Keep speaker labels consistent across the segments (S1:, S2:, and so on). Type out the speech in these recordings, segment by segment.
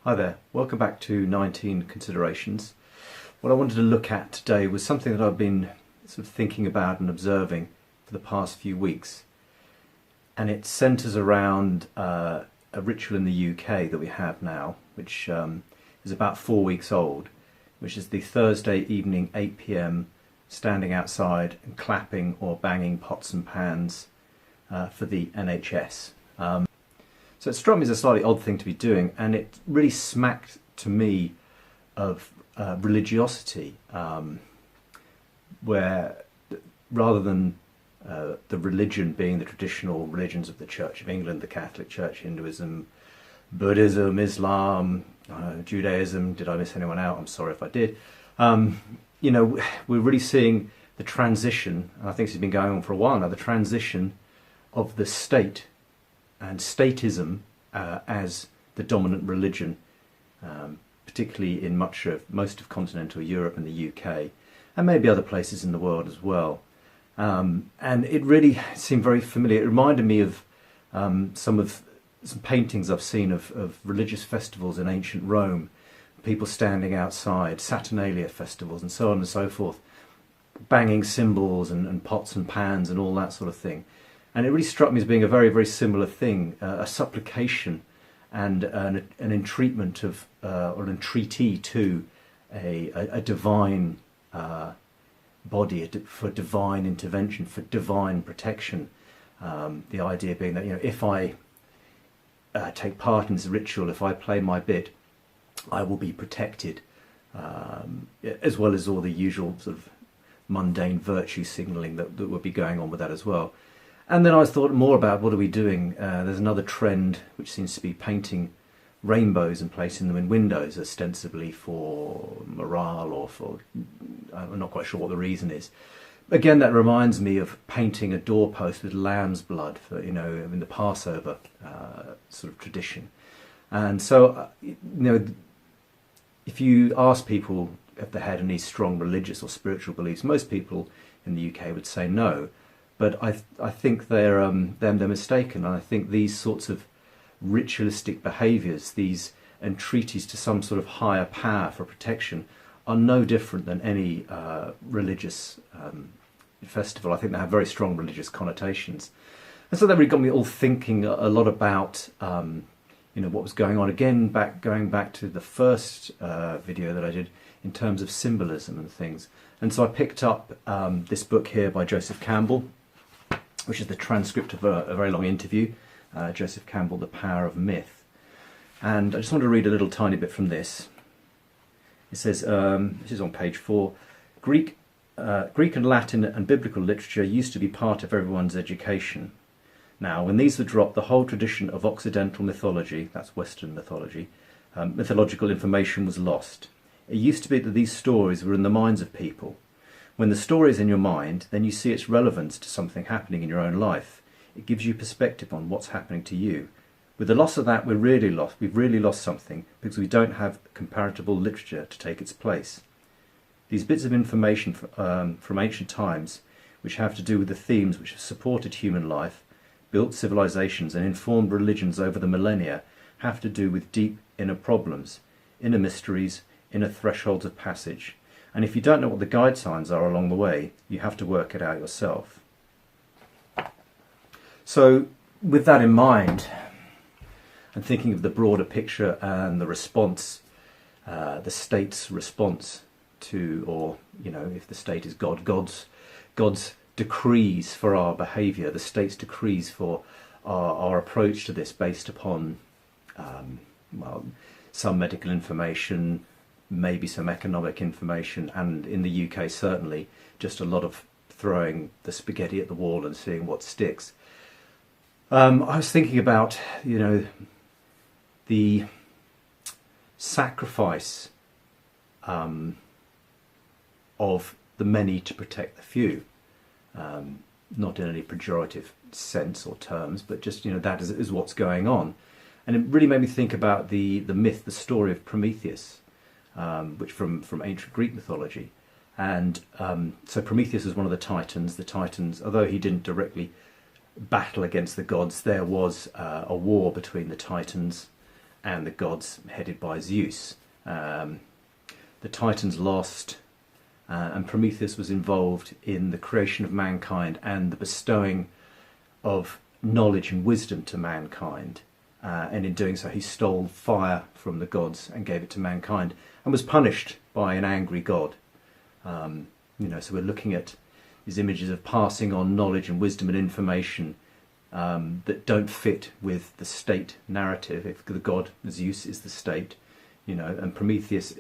S1: Hi there, welcome back to 19 Considerations. What I wanted to look at today was something that I've been sort of thinking about and observing for the past few weeks. And it centres around a ritual in the UK that we have now, which is about 4 weeks old, which is the Thursday evening 8 p.m. standing outside and clapping or banging pots and pans for the NHS. So it struck me as a slightly odd thing to be doing, and it really smacked to me of religiosity, where rather than the religion being the traditional religions of the Church of England, the Catholic Church, Hinduism, Buddhism, Islam, Judaism, did I miss anyone out? I'm sorry if I did. We're really seeing the transition, and I think this has been going on for a while now, the transition of the state and statism as the dominant religion, particularly in most of continental Europe and the UK, and maybe other places in the world as well. And it really seemed very familiar. It reminded me of some paintings I've seen of religious festivals in ancient Rome, people standing outside, Saturnalia festivals and so on and so forth, banging cymbals and pots and pans and all that sort of thing. And it really struck me as being a very, very similar thing, a supplication and an entreatment of, or an entreaty to a divine body, for divine intervention, for divine protection. The idea being that, if I take part in this ritual, if I play my bit, I will be protected, as well as all the usual sort of mundane virtue signalling that would be going on with that as well. And then I thought more about what are we doing. There's another trend which seems to be painting rainbows and placing them in windows, ostensibly for morale or for, I'm not quite sure what the reason is. Again, that reminds me of painting a doorpost with lamb's blood for, in the Passover sort of tradition. And so, if you ask people if they had any strong religious or spiritual beliefs, most people in the UK would say no. But I think they're mistaken. And I think these sorts of ritualistic behaviours, these entreaties to some sort of higher power for protection, are no different than any religious festival. I think they have very strong religious connotations. And so that really got me all thinking a lot about what was going on. Again, going back to the first video that I did in terms of symbolism and things. And so I picked up this book here by Joseph Campbell, which is the transcript of a very long interview, Joseph Campbell, The Power of Myth. And I just want to read a little tiny bit from this. It says, this is on page 4, Greek and Latin and biblical literature used to be part of everyone's education. Now, when these were dropped, the whole tradition of Occidental mythology, that's Western mythology, mythological information was lost. It used to be that these stories were in the minds of people. When the story is in your mind, then you see its relevance to something happening in your own life. It gives you perspective on what's happening to you. With the loss of that, we've really lost something, because we don't have comparable literature to take its place. These bits of information from ancient times, which have to do with the themes which have supported human life, built civilizations and informed religions over the millennia, have to do with deep inner problems, inner mysteries, inner thresholds of passage. And if you don't know what the guide signs are along the way, you have to work it out yourself. So, with that in mind, and thinking of the broader picture and the response, the state's response to, or, if the state is God, God's decrees for our behaviour, the state's decrees for our approach to this based upon, some medical information, maybe some economic information, and in the UK certainly just a lot of throwing the spaghetti at the wall and seeing what sticks. I was thinking about, the sacrifice of the many to protect the few, not in any pejorative sense or terms, but just, that is what's going on. And it really made me think about the myth, the story of Prometheus, which from ancient Greek mythology. And so Prometheus was one of the Titans. The Titans, although he didn't directly battle against the gods, there was a war between the Titans and the gods headed by Zeus. The Titans lost, and Prometheus was involved in the creation of mankind and the bestowing of knowledge and wisdom to mankind. And in doing so, he stole fire from the gods and gave it to mankind, and was punished by an angry god. So we're looking at these images of passing on knowledge and wisdom and information that don't fit with the state narrative. If the god Zeus is the state, and Prometheus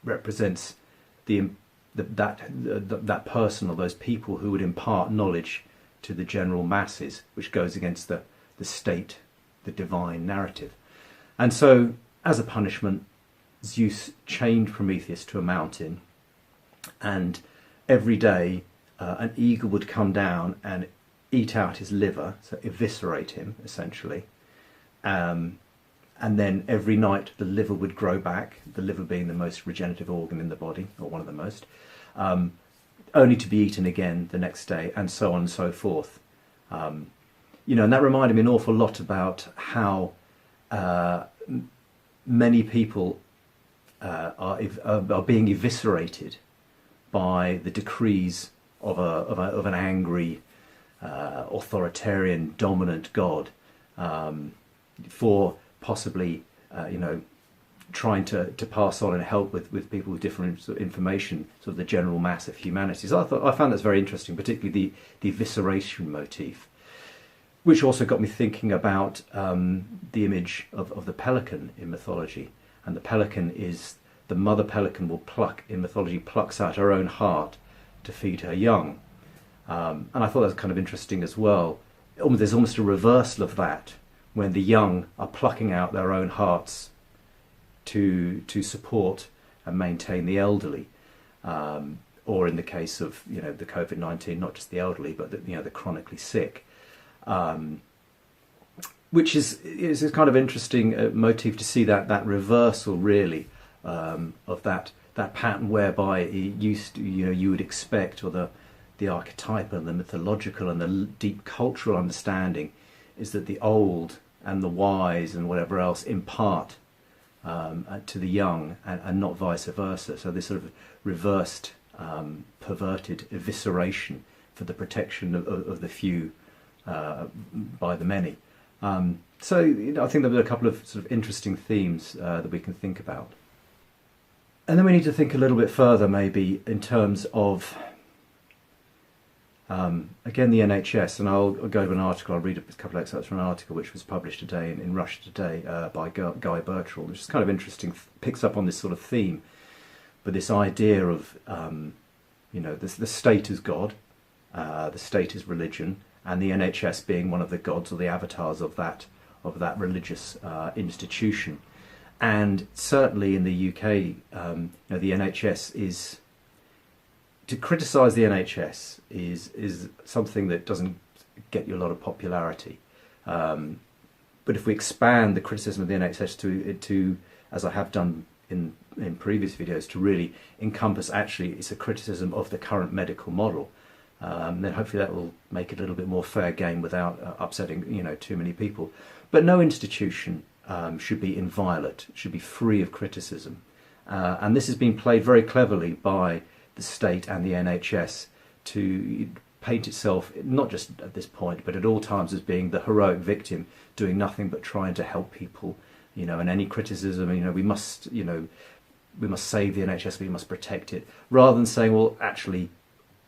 S1: represents that person or those people who would impart knowledge to the general masses, which goes against the state, the divine narrative. And so, as a punishment, Zeus chained Prometheus to a mountain, and every day an eagle would come down and eat out his liver, so eviscerate him, essentially. And then every night the liver would grow back, the liver being the most regenerative organ in the body, or one of the most, only to be eaten again the next day, and so on and so forth. And that reminded me an awful lot about how many people are being eviscerated by the decrees of an angry, authoritarian, dominant god, for possibly, trying to pass on and help with people with different sort of information, sort of the general mass of humanity. So I found that's very interesting, particularly the evisceration motif, which also got me thinking about the image of the pelican in mythology. And the pelican is, the mother pelican will plucks out her own heart to feed her young. And I thought that was kind of interesting as well. There's almost a reversal of that, when the young are plucking out their own hearts to support and maintain the elderly. Or in the case of the COVID-19, not just the elderly, but the chronically sick. Which is a kind of interesting motif to see that reversal, really, of that pattern whereby it used to, you would expect, or the archetypal and the mythological and the deep cultural understanding is that the old and the wise and whatever else impart to the young, and not vice versa. So this sort of reversed, perverted evisceration for the protection of the few by the many. So I think there are a couple of sort of interesting themes that we can think about. And then we need to think a little bit further, maybe, in terms of, again, the NHS. And I'll go to an article, I'll read a couple of excerpts from an article which was published today in Russia Today by Guy Birchall, which is kind of interesting, picks up on this sort of theme, but this idea of, the state as God, the state as religion, and the NHS being one of the gods or the avatars of that religious institution. And certainly in the UK, the NHS is, to criticise the NHS is something that doesn't get you a lot of popularity. But if we expand the criticism of the NHS to as I have done in previous videos, to really encompass, actually, it's a criticism of the current medical model. Then hopefully that will make it a little bit more fair game without upsetting too many people. But no institution should be inviolate, should be free of criticism. And this has been played very cleverly by the state and the NHS to paint itself, not just at this point, but at all times, as being the heroic victim, doing nothing but trying to help people. And any criticism, we must save the NHS, we must protect it, rather than saying, well, actually,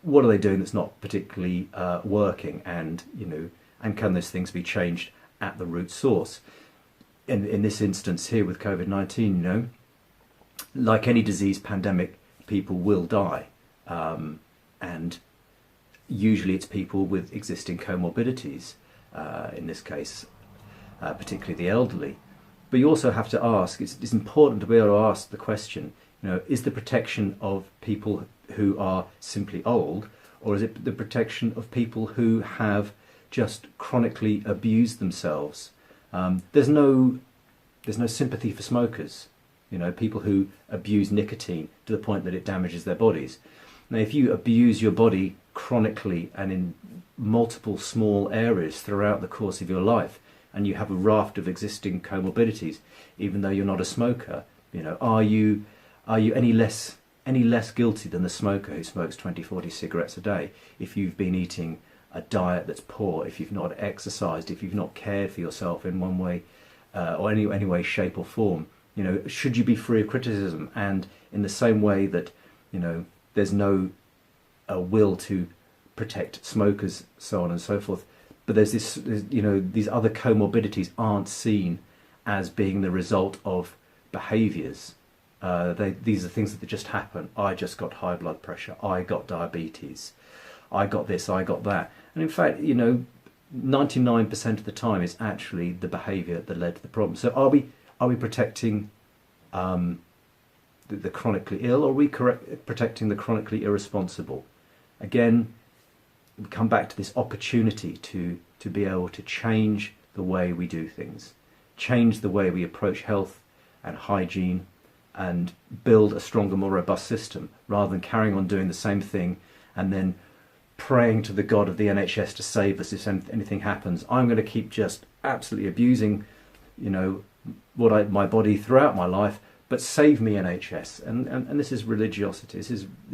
S1: what are they doing that's not particularly working, and can those things be changed at the root source? In this instance here with COVID-19, like any disease pandemic, people will die, and usually it's people with existing comorbidities, in this case, particularly the elderly. But you also have to ask, it's important to be able to ask the question, is the protection of people who are simply old, or is it the protection of people who have just chronically abused themselves? There's no sympathy for smokers, people who abuse nicotine to the point that it damages their bodies. Now, if you abuse your body chronically and in multiple small areas throughout the course of your life, and you have a raft of existing comorbidities, even though you're not a smoker, are you any less guilty than the smoker who smokes 20, 40 cigarettes a day if you've been eating a diet that's poor, if you've not exercised, if you've not cared for yourself in one way or any way, shape or form? Should you be free of criticism? And in the same way that there's no will to protect smokers, so on and so forth, but there's these other comorbidities aren't seen as being the result of behaviours. These are things that just happen. I just got high blood pressure. I got diabetes. I got this. I got that. And in fact, 99% of the time is actually the behaviour that led to the problem. So are we protecting the chronically ill, or are we protecting the chronically irresponsible? Again, we come back to this opportunity to be able to change the way we do things, change the way we approach health and hygiene, and build a stronger, more robust system, rather than carrying on doing the same thing and then praying to the God of the NHS to save us if anything happens. I'm going to keep just absolutely abusing, my body throughout my life, but save me, NHS. And this is religiosity. This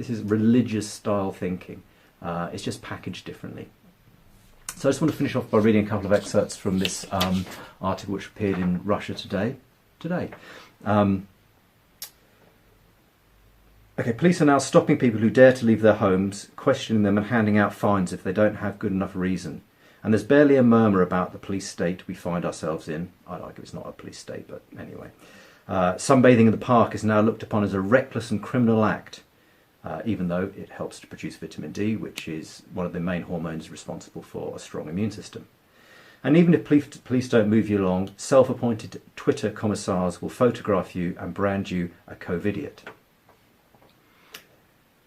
S1: is religious style thinking. It's just packaged differently. So I just want to finish off by reading a couple of excerpts from this article which appeared in Russia today. Okay, police are now stopping people who dare to leave their homes, questioning them and handing out fines if they don't have good enough reason. And there's barely a murmur about the police state we find ourselves in. I like it's not a police state, but anyway. Sunbathing in the park is now looked upon as a reckless and criminal act, even though it helps to produce vitamin D, which is one of the main hormones responsible for a strong immune system. And even if police don't move you along, self-appointed Twitter commissars will photograph you and brand you a COVIDiot.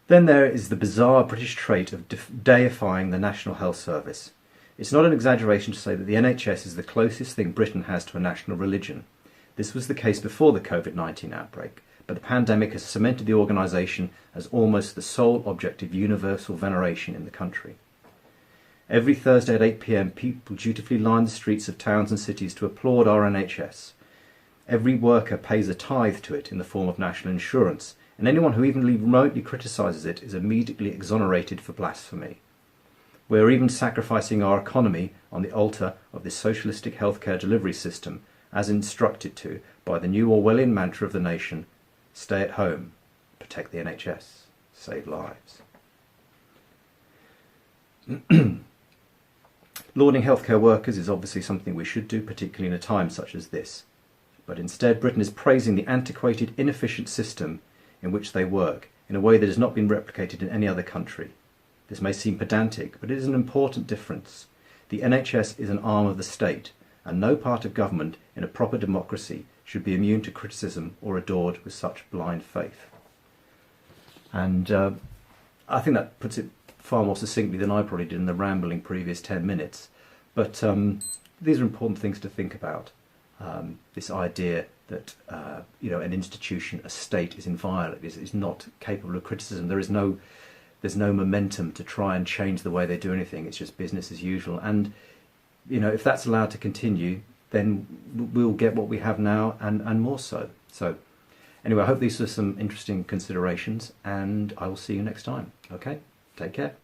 S1: Then there is the bizarre British trait of deifying the National Health Service. It's not an exaggeration to say that the NHS is the closest thing Britain has to a national religion. This was the case before the COVID-19 outbreak, but the pandemic has cemented the organisation as almost the sole object of universal veneration in the country. Every Thursday at 8 p.m, people dutifully line the streets of towns and cities to applaud our NHS. Every worker pays a tithe to it in the form of national insurance, and anyone who even remotely criticises it is immediately exonerated for blasphemy. We are even sacrificing our economy on the altar of this socialistic healthcare delivery system, as instructed to by the new Orwellian mantra of the nation: stay at home, protect the NHS, save lives. Lauding healthcare workers is obviously something we should do, particularly in a time such as this. But instead, Britain is praising the antiquated, inefficient system in which they work, in a way that has not been replicated in any other country. This may seem pedantic, but it is an important difference. The NHS is an arm of the state, and no part of government in a proper democracy should be immune to criticism or adored with such blind faith. And I think that puts it far more succinctly than I probably did in the rambling previous 10 minutes. But these are important things to think about. This idea that an institution, a state, is inviolate, is not capable of criticism. There's no momentum to try and change the way they do anything. It's just business as usual. And if that's allowed to continue, then we'll get what we have now and more so. So anyway, I hope these are some interesting considerations, and I will see you next time. Okay, take care.